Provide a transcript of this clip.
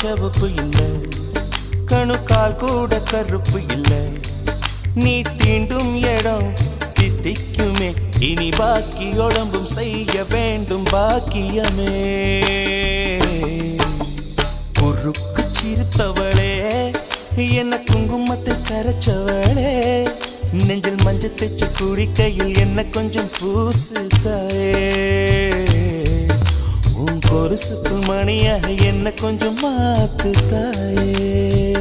செவப்பு இல்ல, கணுக்கால் கூட கருப்பு இல்ல. நீ தீண்டும் இடம் தித்திக்குமே, இனி பாக்கி உடம்பும் செய்ய வேண்டும் பாக்கியமே. குறுக்கு சிரித்தவளே, என்ன குங்குமத்தை கரைச்சவளே, நெஞ்சில் மஞ்சள் தைச்சு குடிக்கையில் என்ன கொஞ்சம் பூசு தாயே. உன் கொலுசுக்குள் மணியாக என்ன கொஞ்சம் மாத்து தாயே.